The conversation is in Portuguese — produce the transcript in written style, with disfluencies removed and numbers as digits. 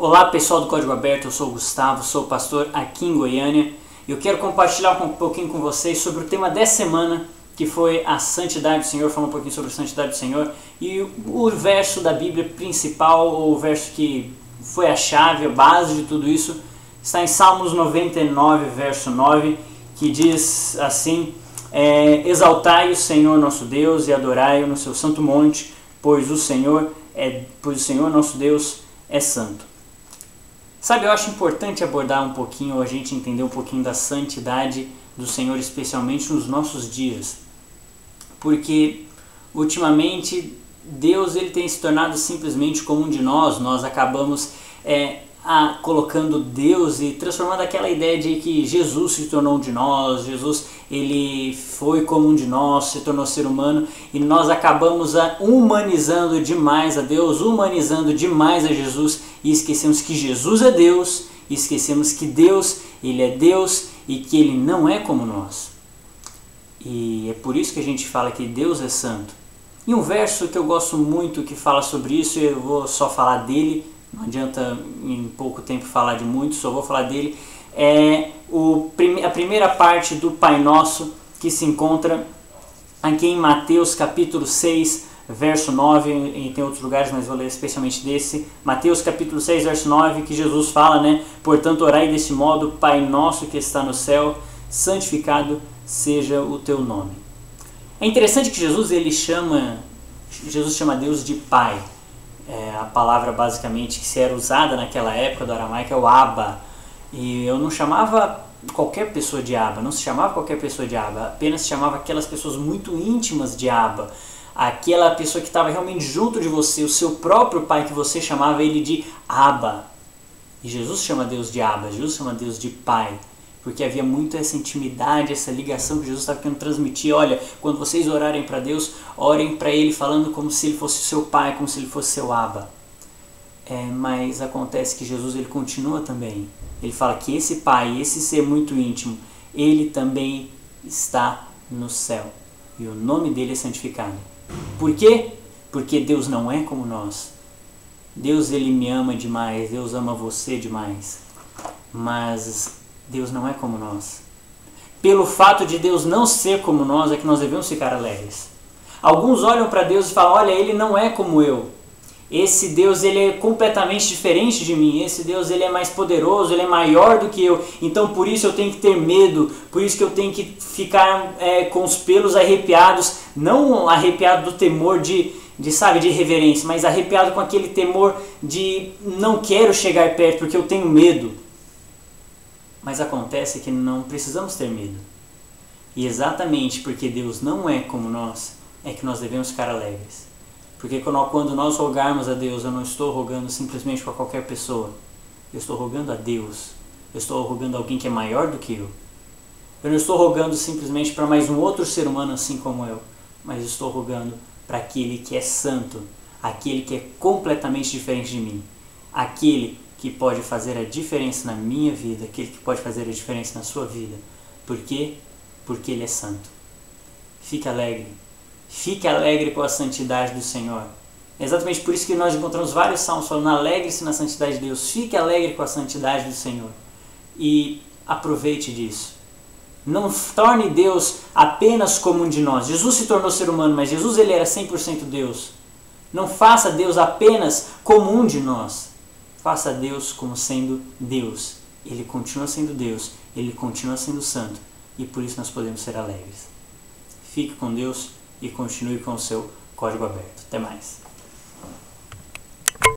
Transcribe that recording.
Olá pessoal do Código Aberto, eu sou o Gustavo, sou pastor aqui em Goiânia e eu quero compartilhar um pouquinho com vocês sobre o tema dessa semana, que foi a santidade do Senhor, falar um pouquinho sobre a santidade do Senhor e o verso da Bíblia principal, o verso que foi a chave, a base de tudo isso, está em Salmos 99, verso 9, que diz assim: exaltai o Senhor nosso Deus e adorai-o no seu santo monte, pois o Senhor nosso Deus é santo. Sabe, eu acho importante abordar um pouquinho, a gente entender um pouquinho da santidade do Senhor, especialmente nos nossos dias. Porque, ultimamente, Deus ele tem se tornado simplesmente como um de nós acabamos colocando Deus e transformando aquela ideia de que Jesus se tornou um de nós, Jesus ele foi como um de nós, se tornou ser humano, e nós acabamos humanizando demais a Deus, humanizando demais a Jesus, e esquecemos que Jesus é Deus, e esquecemos que Deus ele é Deus e que ele não é como nós. E é por isso que a gente fala que Deus é santo. E um verso que eu gosto muito que fala sobre isso, eu vou só falar dele, não adianta em pouco tempo falar de muito, só vou falar dele, a primeira parte do Pai Nosso, que se encontra aqui em Mateus capítulo 6, verso 9, e tem outros lugares, mas vou ler especialmente desse. Mateus capítulo 6, verso 9, que Jesus fala, portanto orai desse modo: Pai Nosso que está no céu, santificado seja o teu nome. É interessante que Jesus chama Deus de Pai. A palavra basicamente que se era usada naquela época do aramaico é o Abba, e eu não chamava qualquer pessoa de Abba, não se chamava qualquer pessoa de Abba, apenas se chamava aquelas pessoas muito íntimas de Abba, aquela pessoa que estava realmente junto de você, o seu próprio pai, que você chamava ele de Abba. E Jesus chama Deus de Abba, Jesus chama Deus de Pai, porque havia muito essa intimidade, essa ligação que Jesus estava querendo transmitir. Olha, quando vocês orarem para Deus, orem para Ele falando como se Ele fosse seu Pai, como se Ele fosse seu Abba. Mas acontece que Jesus ele continua também. Ele fala que esse Pai, esse ser muito íntimo, Ele também está no céu. E o nome dele é santificado. Por quê? Porque Deus não é como nós. Deus ele me ama demais, Deus ama você demais. Mas Deus não é como nós. Pelo fato de Deus não ser como nós, é que nós devemos ficar alegres. Alguns olham para Deus e falam: olha, ele não é como eu. Esse Deus ele é completamente diferente de mim. Esse Deus ele é mais poderoso, ele é maior do que eu. Então por isso eu tenho que ter medo, por isso que eu tenho que ficar com os pelos arrepiados. Não arrepiado do temor de reverência, mas arrepiado com aquele temor de não quero chegar perto porque eu tenho medo. Mas acontece que não precisamos ter medo. E exatamente porque Deus não é como nós, é que nós devemos ficar alegres. Porque quando nós rogarmos a Deus, eu não estou rogando simplesmente para qualquer pessoa. Eu estou rogando a Deus. Eu estou rogando a alguém que é maior do que eu. Eu não estou rogando simplesmente para mais um outro ser humano assim como eu. Mas estou rogando para aquele que é santo. Aquele que é completamente diferente de mim. Aquele que pode fazer a diferença na minha vida, aquele que pode fazer a diferença na sua vida. Por quê? Porque Ele é santo. Fique alegre. Fique alegre com a santidade do Senhor. É exatamente por isso que nós encontramos vários salmos falando: alegre-se na santidade de Deus. Fique alegre com a santidade do Senhor. E aproveite disso. Não torne Deus apenas como um de nós. Jesus se tornou ser humano, mas Jesus ele era 100% Deus. Não faça Deus apenas como um de nós. Faça Deus como sendo Deus. Ele continua sendo Deus. Ele continua sendo santo. E por isso nós podemos ser alegres. Fique com Deus e continue com o seu Código Aberto. Até mais.